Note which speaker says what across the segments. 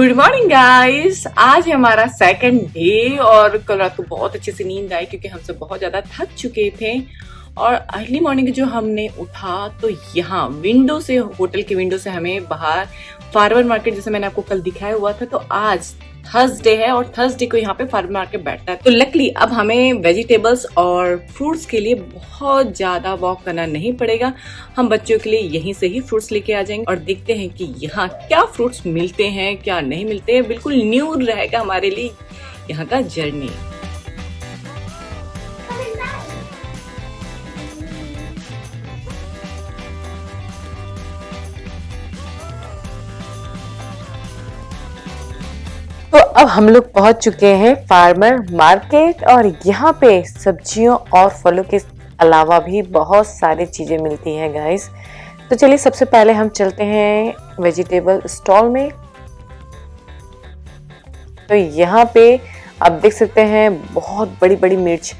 Speaker 1: Good morning guys. आज है हमारा सेकंड डे और कल रात को बहुत अच्छे से नींद आई क्योंकि हम सब बहुत ज्यादा थक चुके थे। और अर्ली मॉर्निंग जो हमने उठा तो यहाँ विंडो से, होटल के विंडो से हमें बाहर फार्मर मार्केट, जैसे मैंने आपको कल दिखाया हुआ था, तो आज थर्सडे है और थर्सडे को यहाँ पे फार्मर मार्केट बैठता है। तो लकली अब हमें वेजिटेबल्स और फ्रूट्स के लिए बहुत ज्यादा वॉक करना नहीं पड़ेगा। हम बच्चों के लिए यहीं से ही फ्रूट्स लेके आ जाएंगे और देखते हैं कि यहाँ क्या फ्रूट्स मिलते हैं, क्या नहीं मिलते हैं। बिल्कुल न्यू रहेगा हमारे लिए यहाँ का जर्नी। तो अब हम लोग पहुंच चुके हैं फार्मर मार्केट और यहाँ पे सब्जियों और फलों के अलावा भी बहुत सारी चीजें मिलती हैं गाइस। तो चलिए सबसे पहले हम चलते हैं वेजिटेबल स्टॉल में। तो यहाँ पे आप देख सकते हैं बहुत बड़ी बड़ी मिर्च,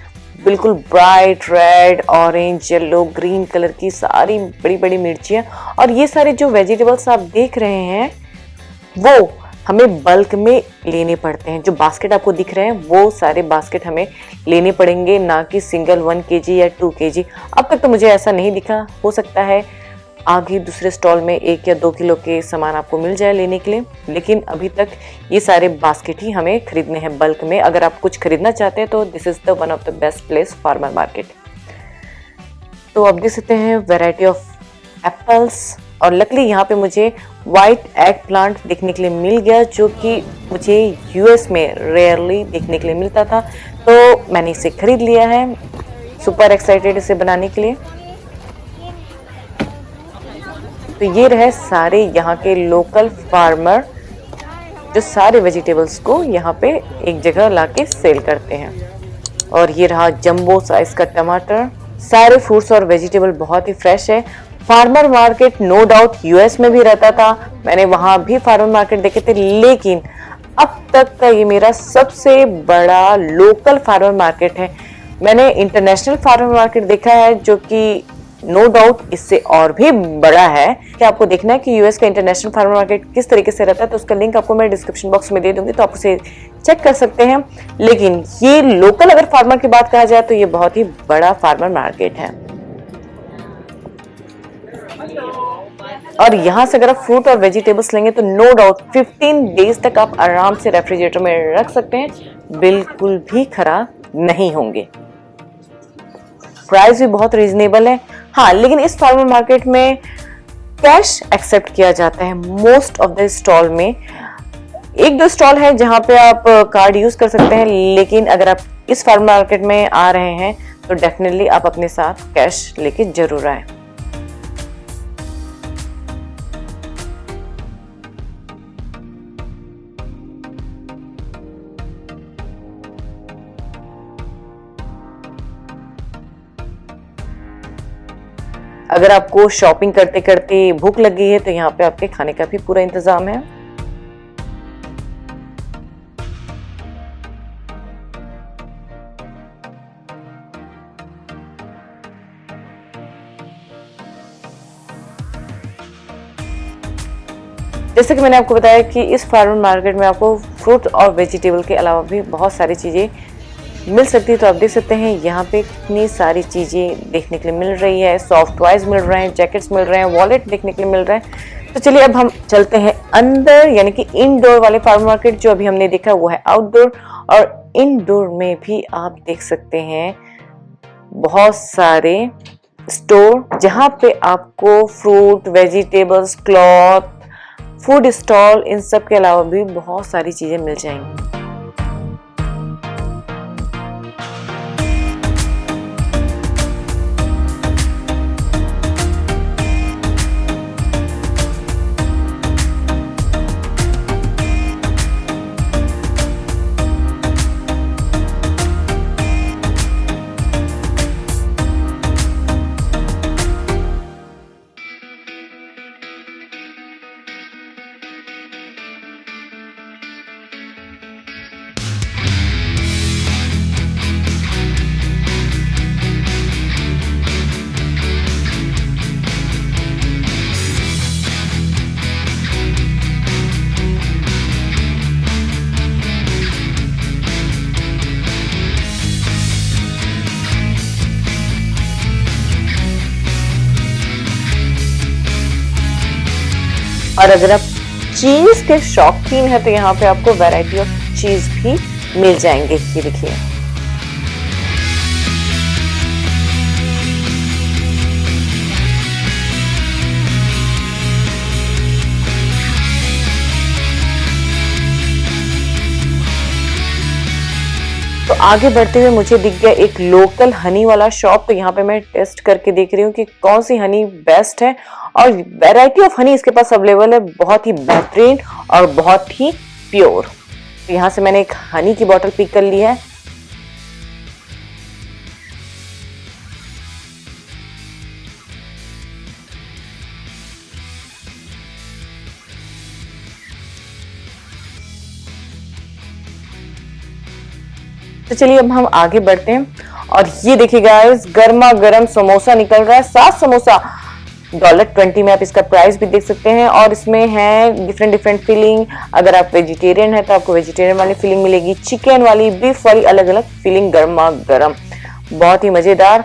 Speaker 1: बिल्कुल bright red, orange, yellow, green colour की सारी बड़ी बड़ी मिर्चियाँ। और ये सारे जो वेजिटेबल्स आप देख रहे हैं वो हमें बल्क में लेने पड़ते हैं। जो बास्केट आपको दिख रहे हैं वो सारे बास्केट हमें लेने पड़ेंगे, ना कि सिंगल 1 kg या 2 kg। अब तक तो मुझे ऐसा नहीं दिखा, हो सकता है आगे दूसरे स्टॉल में 1 या 2 किलो के सामान आपको मिल जाए लेने के लिए, लेकिन अभी तक ये सारे बास्केट ही हमें खरीदने हैं बल्क में। अगर आप कुछ खरीदना चाहते हैं तो this is the one of the best place, farmer market. तो आप देख सकते हैं वैरायटी ऑफ एप्पल्स, और लकली यहाँ पे मुझे वाइट एग प्लांट देखने के लिए मिल गया, जो कि मुझे यूएस में रेयरली देखने के लिए मिलता था। तो मैंने इसे खरीद लिया है, सुपर एक्साइटेड इसे बनाने के लिए। तो ये रहे सारे यहाँ के लोकल फार्मर जो सारे वेजिटेबल्स को यहाँ पे एक जगह लाके सेल करते हैं। और ये रहा जंबो साइज का टमाटर। सारे फ्रूट्स और वेजिटेबल बहुत ही फ्रेश है। Farmer market no doubt US में भी रहता था, मैंने वहां भी फार्मर मार्केट देखे थे, लेकिन अब तक का ये मेरा सबसे बड़ा लोकल फार्मर मार्केट है। मैंने इंटरनेशनल फार्मर मार्केट देखा है जो कि नो डाउट इससे और भी बड़ा है। क्या आपको देखना है कि यूएस का इंटरनेशनल फार्मर मार्केट किस तरीके से रहता है, तो उसका लिंक आपको मैं डिस्क्रिप्शन बॉक्स में दे दूंगी, तो आप उसे चेक कर सकते हैं। लेकिन ये लोकल अगर फार्मर की बात कहा जाए तो ये बहुत ही बड़ा फार्मर मार्केट है। और यहाँ से अगर आप फ्रूट और वेजिटेबल्स लेंगे तो नो डाउट 15 डेज तक आप आराम से रेफ्रिजरेटर में रख सकते हैं, बिल्कुल भी खराब नहीं होंगे। प्राइस भी बहुत रीजनेबल है। हाँ, लेकिन इस फार्मर मार्केट में कैश एक्सेप्ट किया जाता है मोस्ट ऑफ द स्टॉल में। 1-2 स्टॉल है जहाँ पे आप कार्ड यूज कर सकते हैं, लेकिन अगर आप इस फार्मर मार्केट में आ रहे हैं तो डेफिनेटली आप अपने साथ कैश लेके जरूर आए। अगर आपको शॉपिंग करते करते भूख लग गई है तो यहाँ पे आपके खाने का भी पूरा इंतजाम है। जैसे कि मैंने आपको बताया कि इस फार्मर मार्केट में आपको फ्रूट और वेजिटेबल के अलावा भी बहुत सारी चीजें मिल सकती है। तो आप देख सकते हैं यहाँ पे कितनी सारी चीजें देखने के लिए मिल रही है। सॉफ्ट टॉयज मिल रहे हैं, जैकेट्स मिल रहे हैं, वॉलेट देखने के लिए मिल रहे हैं। तो चलिए अब हम चलते हैं अंदर, यानी कि इनडोर वाले फार्मर मार्केट। जो अभी हमने देखा वो है आउटडोर, और इनडोर में भी आप देख सकते हैं बहुत सारे स्टोर जहाँ पे आपको fruit, vegetables, cloth, food stall, इन सब के अलावा भी बहुत सारी चीजें मिल जाएंगी। और अगर आप चीज के शौकीन है तो यहाँ पे आपको वैरायटी ऑफ चीज भी मिल जाएंगे। ये देखिए, तो आगे बढ़ते हुए मुझे दिख गया एक लोकल हनी वाला शॉप। तो यहाँ पे मैं टेस्ट करके देख रही हूँ कि कौन सी हनी बेस्ट है, और वैरायटी ऑफ हनी इसके पास अवेलेबल है, बहुत ही बेहतरीन और बहुत ही प्योर। तो यहाँ से मैंने एक हनी की बोतल पिक कर ली है। तो चलिए अब हम आगे बढ़ते हैं, और ये देखिए गाइस, गर्मा गर्म समोसा निकल रहा है। 7 समोसा $20 में आप इसका प्राइस भी देख सकते हैं, और इसमें है डिफरेंट फीलिंग। अगर आप वेजिटेरियन है तो आपको वेजिटेरियन वाली फीलिंग मिलेगी, चिकन वाली, बीफ वाली, अलग अलग फीलिंग, गर्मा गर्म, बहुत ही मजेदार।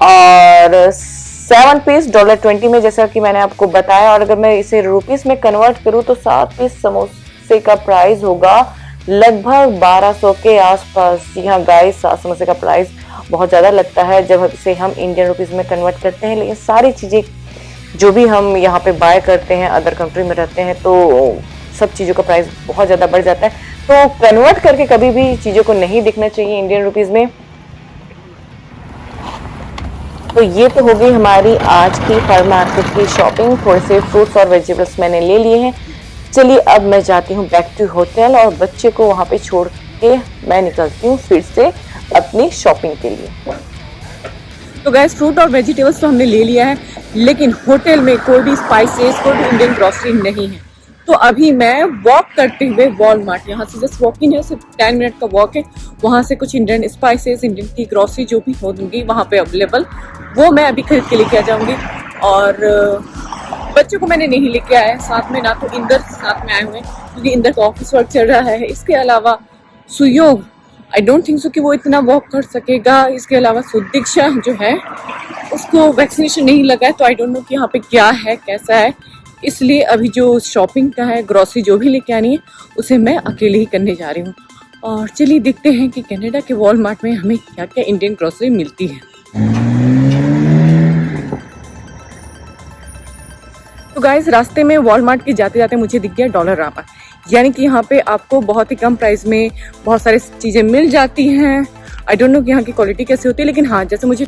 Speaker 1: और 7 पीस $20 में, जैसा कि मैंने आपको बताया। और अगर मैं इसे रुपीस में कन्वर्ट करूँ तो 7 पीस समोसे का प्राइस होगा लगभग 1200 के आसपास। जी हाँ गाइस, 7 समोसे का प्राइस बहुत ज़्यादा लगता है जब इसे हम इंडियन रुपीस में कन्वर्ट करते हैं, लेकिन सारी चीज़ें जो भी हम यहाँ पे बाय करते हैं, अदर कंट्री में रहते हैं, तो सब चीज़ों का प्राइस बहुत ज़्यादा बढ़ जाता है। तो कन्वर्ट करके कभी भी चीज़ों को नहीं देखना चाहिए इंडियन रुपीस में। तो ये तो हो गई हमारी आज की फल मार्केट की शॉपिंग। थोड़े से फ्रूट्स और वेजिटेबल्स मैंने ले लिए हैं। चलिए अब मैं जाती हूँ बैक टू होटल, और बच्चे को वहाँ पे छोड़ के मैं निकलती हूँ फिर से अपनी शॉपिंग के लिए।
Speaker 2: तो गैस, फ्रूट और वेजिटेबल्स तो हमने ले लिया है, लेकिन होटल में कोई भी स्पाइसेस, कोई भी इंडियन ग्रोसरी नहीं है। तो अभी मैं वॉक करते हुए वॉलमार्ट, यहाँ से जस्ट वॉकिंग है, सिर्फ 10 मिनट का वॉक है, वहाँ से कुछ इंडियन स्पाइसेस, इंडियन की ग्रोसरी जो भी होंगी वहाँ पे अवेलेबल, वो मैं अभी खरीद के लेके आ जाऊँगी। और बच्चों को मैंने नहीं लेके आया है साथ में, ना तो इंदर साथ में आए हुए हैं क्योंकि इंदर का ऑफिस वर्क चल रहा है। इसके अलावा सुयोग, आई डोंट थिंक सो कि वो इतना वॉक कर सकेगा। इसके अलावा सुदीक्षा जो है उसको वैक्सीनेशन नहीं लगा है, तो आई डोंट नो कि यहाँ पे क्या है, कैसा है। इसलिए अभी जो शॉपिंग का है, ग्रोसरी जो भी लेके आनी है, उसे मैं अकेले ही करने जा रही हूँ। और चलिए देखते हैं कि कनाडा के वॉलमार्ट में हमें क्या क्या इंडियन ग्रोसरी मिलती है। तो गाइस, रास्ते में वॉलमार्ट के जाते जाते मुझे दिख गया डॉलरामा, यानी कि यहाँ पे आपको बहुत ही कम प्राइस में बहुत सारी चीज़ें मिल जाती हैं। आई डोंट नो कि यहाँ की क्वालिटी कैसी होती है, लेकिन हाँ, जैसे मुझे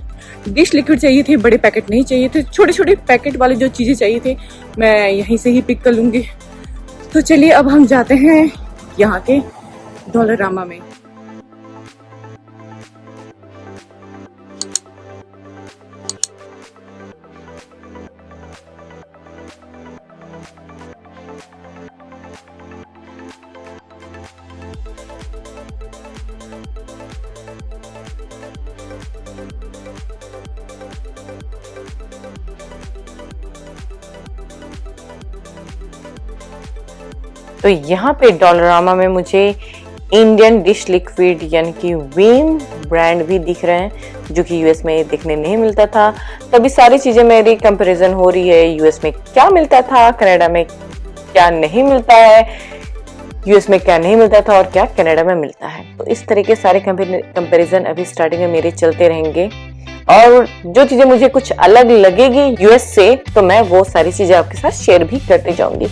Speaker 2: डिश लिक्विड चाहिए थे, बड़े पैकेट नहीं चाहिए थे, छोटे छोटे पैकेट वाले जो चीज़ें चाहिए थे मैं यहीं से ही पिक कर लूँगी। तो चलिए अब हम जाते हैं यहाँ के डॉलरामा में।
Speaker 1: तो यहाँ पे डॉलरामा में मुझे इंडियन डिश लिक्विड यानी कि विम ब्रांड भी दिख रहे हैं, जो कि यूएस में देखने नहीं मिलता था। तभी सारी चीजें मेरी कंपैरिजन हो रही है, यूएस में क्या मिलता था, कनाडा में क्या नहीं मिलता है, यूएस में क्या नहीं मिलता था और क्या कनाडा में मिलता है। तो इस तरह के सारे कंपैरिजन अभी स्टार्टिंग में मेरे चलते रहेंगे, और जो चीजें मुझे कुछ अलग लगेगी यूएस से, तो मैं वो सारी चीजें आपके साथ शेयर भी करते जाऊंगी।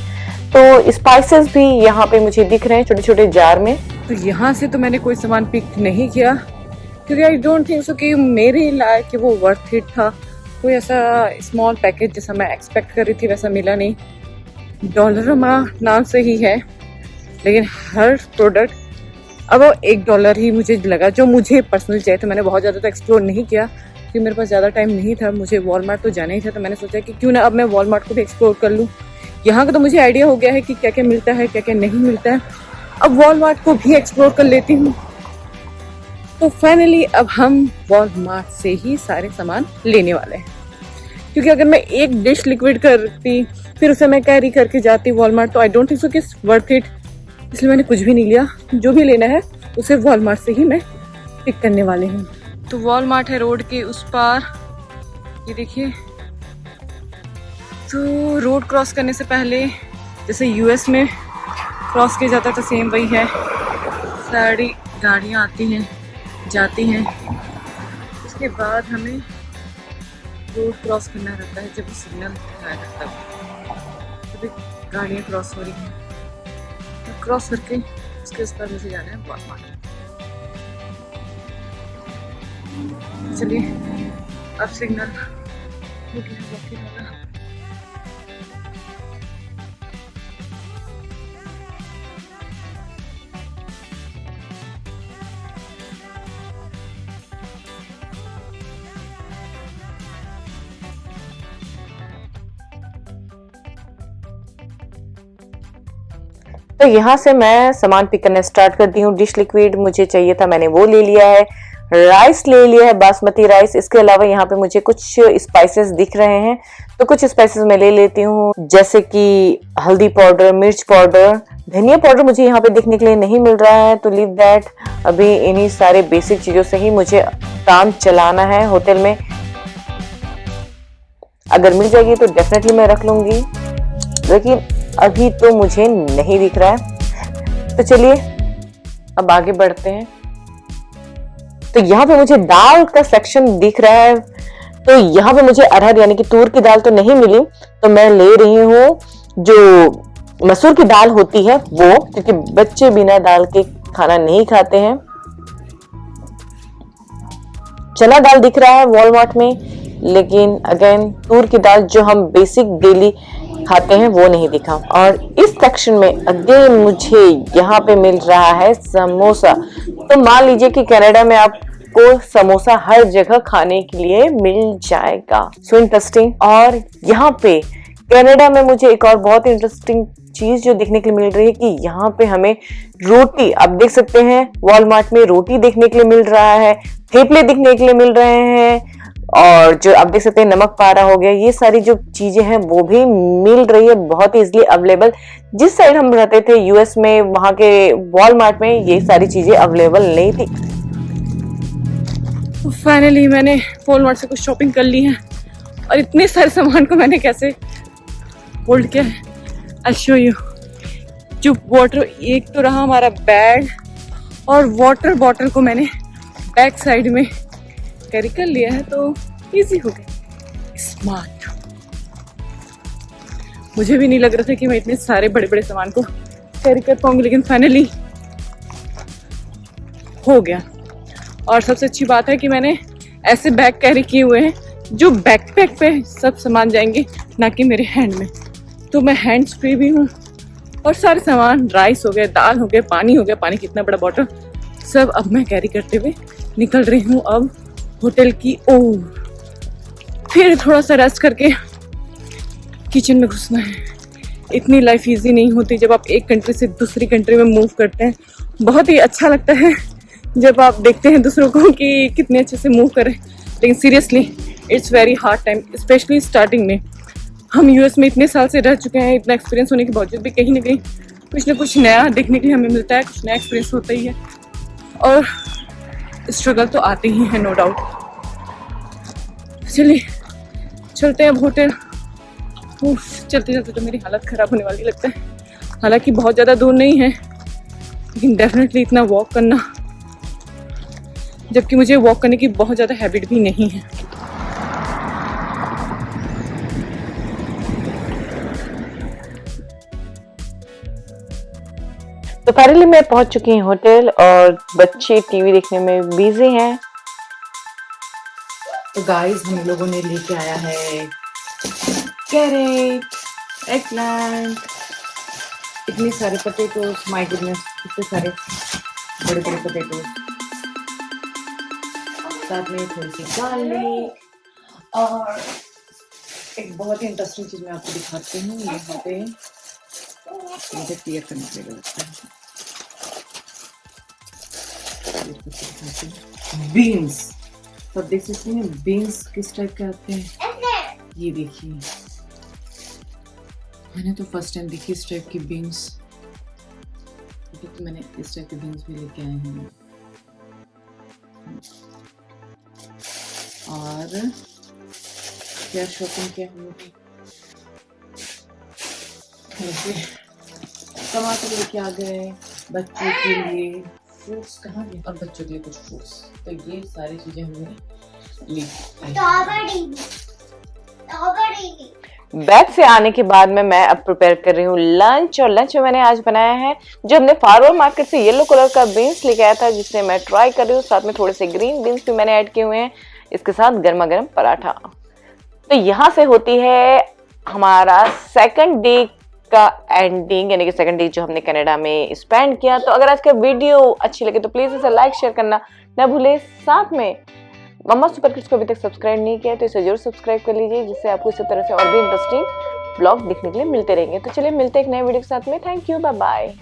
Speaker 1: तो स्पाइसेस भी यहाँ पे मुझे दिख रहे हैं छोटे छोटे जार में।
Speaker 2: तो यहाँ से तो मैंने कोई सामान पिक नहीं किया क्योंकि आई डोंट थिंक सो कि मेरे लायक वो वर्थ इट था। कोई ऐसा स्मॉल पैकेज जैसा मैं एक्सपेक्ट कर रही थी वैसा मिला नहीं। डॉलरामा नाम से ही है, लेकिन हर प्रोडक्ट अब $1 ही मुझे लगा जो मुझे पर्सनली चाहिए था। मैंने बहुत ज़्यादा तो एक्सप्लोर नहीं किया क्योंकि मेरे पास ज़्यादा टाइम नहीं था, मुझे वॉलमार्ट तो जाना ही था। तो मैंने सोचा कि क्यों ना अब मैं वॉलमार्ट को भी एक्सप्लोर कर लूँ। यहाँ का तो मुझे आइडिया हो गया है कि क्या क्या मिलता है, क्या क्या नहीं मिलता है। अब वॉलमार्ट को भी एक्सप्लोर कर लेती हूँ। तो फाइनली अब हम वॉलमार्ट से ही सारे सामान लेने वाले हैं, क्योंकि अगर मैं एक डिश लिक्विड करती फिर उसे मैं कैरी करके जाती वॉलमार्ट, तो आई डोंट थिंक सो कि वर्थ इट। इसलिए मैंने कुछ भी नहीं लिया, जो भी लेना है उसे वॉलमार्ट से ही मैं पिक करने वाली हूँ। तो वॉलमार्ट है रोड के उस पार, ये देखिए। तो रोड क्रॉस करने से पहले जैसे यूएस में क्रॉस किया जाता है तो सेम वही है। सारी गाड़ियाँ आती हैं जाती हैं, उसके बाद हमें रोड क्रॉस करना रहता है। जब सिग्नल आएगा तभी गाड़ियाँ क्रॉस हो रही हैं, तो क्रॉस करके उसके उस पर मुझे जाना है वॉलमार्ट। चलिए अब सिग्नल होगा।
Speaker 1: तो यहाँ से मैं सामान पिक करना स्टार्ट करती हूँ। डिश लिक्विड मुझे चाहिए था, मैंने वो ले लिया है। राइस ले लिया है, बासमती राइस। इसके अलावा यहाँ पे मुझे कुछ स्पाइसेस दिख रहे हैं, तो कुछ स्पाइसेस मैं ले लेती हूँ, जैसे कि हल्दी पाउडर, मिर्च पाउडर, धनिया पाउडर मुझे यहाँ पे देखने के लिए नहीं मिल रहा है, तो लीव दैट। अभी इन्हीं सारे बेसिक चीजों से ही मुझे काम चलाना है होटल में। अगर मिल जाएगी तो डेफिनेटली मैं रख लूंगी, लेकिन अभी तो मुझे नहीं दिख रहा है। तो चलिए अब आगे बढ़ते हैं। तो यहाँ पे मुझे दाल का सेक्शन दिख रहा है, तो यहाँ पे मुझे अरहर यानी कि तूर की दाल तो नहीं मिली, तो मैं ले रही हूँ जो मसूर की दाल होती है वो, क्योंकि बच्चे बिना दाल के खाना नहीं खाते हैं। चना दाल दिख रहा है वॉलमार्ट में, लेकिन अगेन तूर की दाल जो हम बेसिक डेली खाते हैं वो नहीं दिखा। और इस सेक्शन में अगेन मुझे यहाँ पे मिल रहा है समोसा। तो मान लीजिए कि कनाडा में आपको समोसा हर जगह खाने के लिए मिल जाएगा। So interesting. और यहाँ पे कनाडा में मुझे एक और बहुत इंटरेस्टिंग चीज जो देखने के लिए मिल रही है कि यहाँ पे हमें रोटी, आप देख सकते हैं वॉलमार्ट में रोटी देखने के लिए मिल रहा है, थेपले देखने के लिए मिल रहे हैं, और जो आप देख सकते हैं नमक पारा हो गया, ये सारी जो चीजें हैं वो भी मिल रही है बहुत ही इजीली अवेलेबल। जिस साइड हम रहते थे यूएस में, वहां के वॉलमार्ट में ये सारी चीजें अवेलेबल नहीं थी।
Speaker 2: तो फाइनली मैंने वॉलमार्ट से कुछ शॉपिंग कर ली है, और इतने सारे सामान को मैंने कैसे होल्ड किया है आई शो यू। जो वाटर, एक तो रहा हमारा बैग, और वाटर बॉटल को मैंने बैक साइड में कैरी कर लिया है, तो इजी हो गया। स्मार्ट। मुझे भी नहीं लग रहा था कि मैं इतने सारे बड़े बड़े सामान को कैरी कर पाऊंगी, लेकिन फाइनली हो गया। और सबसे अच्छी बात है कि मैंने ऐसे बैग कैरी किए हुए हैं जो बैकपैक पे सब सामान जाएंगे, ना कि मेरे हैंड में। तो मैं हैंड्स फ्री भी हूँ, और सारे सामान, राइस हो गए, दाल हो गए, पानी हो गया, पानी कितना बड़ा बॉटल, सब अब मैं कैरी करते हुए निकल रही हूँ अब होटल की ओर। फिर थोड़ा सा रेस्ट करके किचन में घुसना है। इतनी लाइफ इजी नहीं होती जब आप एक कंट्री से दूसरी कंट्री में मूव करते हैं। बहुत ही अच्छा लगता है जब आप देखते हैं दूसरों को कि कितने अच्छे से मूव करें, लेकिन seriously it's very hard time, specially starting में। हम यूएस में इतने साल से रह चुके हैं, इतना एक्सपीरियंस होने के बावजूद भी कहीं ना कहीं कुछ ना कुछ नया देखने के लिए हमें मिलता है, कुछ नया एक्सपीरियंस होता ही है, और स्ट्रगल तो आते ही है नो डाउट। चलिए चलते हैं अब होटल। चलते चलते तो मेरी हालत खराब होने वाली लगता है। हालांकि बहुत ज़्यादा दूर नहीं है, लेकिन डेफिनेटली इतना वॉक करना, जबकि मुझे वॉक करने की बहुत ज़्यादा हैबिट भी नहीं है।
Speaker 1: तो फाइनली मैं पहुंच चुकी हूँ होटल, और बच्चे टीवी देखने में बिजी हैं। तो गाइस हम लोगों ने लेके आया है कैरेट, एगप्लांट, इतने सारे पोटैटोस, माय गुडनेस, इतने सारे बड़े बड़े पोटैटोस, साथ में थोड़ी सी गार्लिक, और एक बहुत ही इंटरेस्टिंग चीज मैं आपको दिखाती हूँ। यहाँ पे मुझे क्लियर करना पड़ेगा लगता है, बीन्स। तो आप देख सकते हैं बीन्स किस टाइप के आते हैं, ये देखिए, मैंने तो फर्स्ट टाइम देखी इस टाइप की बीन्स। तो मैंने इस टाइप के बीन्स भी लेके आए हैं। और क्या शॉपिंग किया हमने,
Speaker 2: टमाटर लेके आ गए, बच्चों के लिए फ्रूट्स कहाँ गए, और बच्चों के लिए कुछ फ्रूट्स। तो ये सारी चीजें हमने ली।
Speaker 1: बैग से आने के बाद में मैं अब प्रिपेयर कर रही हूँ लंच, और लंच में मैंने आज बनाया है जो हमने फारवर्ड मार्केट से येलो कलर का बीन्स लेके आया था, जिसे मैं ट्राई कर रही हूँ। साथ में थोड़े से ग्रीन बीन्स भी मैंने ऐड किए हुए हैं, इसके साथ गर्मा गर्म पराठा। तो यहाँ से होती है हमारा सेकंड डे का एंडिंग, यानी कि सेकंड डे जो हमने कनाडा में स्पेंड किया। तो अगर आज का वीडियो अच्छी लगे तो प्लीज इसे लाइक शेयर करना ना भूले। साथ में मम्मा सुपर किड्स को अभी तक सब्सक्राइब नहीं किया तो इसे जरूर सब्सक्राइब कर लीजिए, जिससे आपको इसी तरह से और भी इंटरेस्टिंग ब्लॉग देखने के लिए मिलते रहेंगे। तो चलिए मिलते हैं एक नए वीडियो के साथ में। Thank you, bye bye.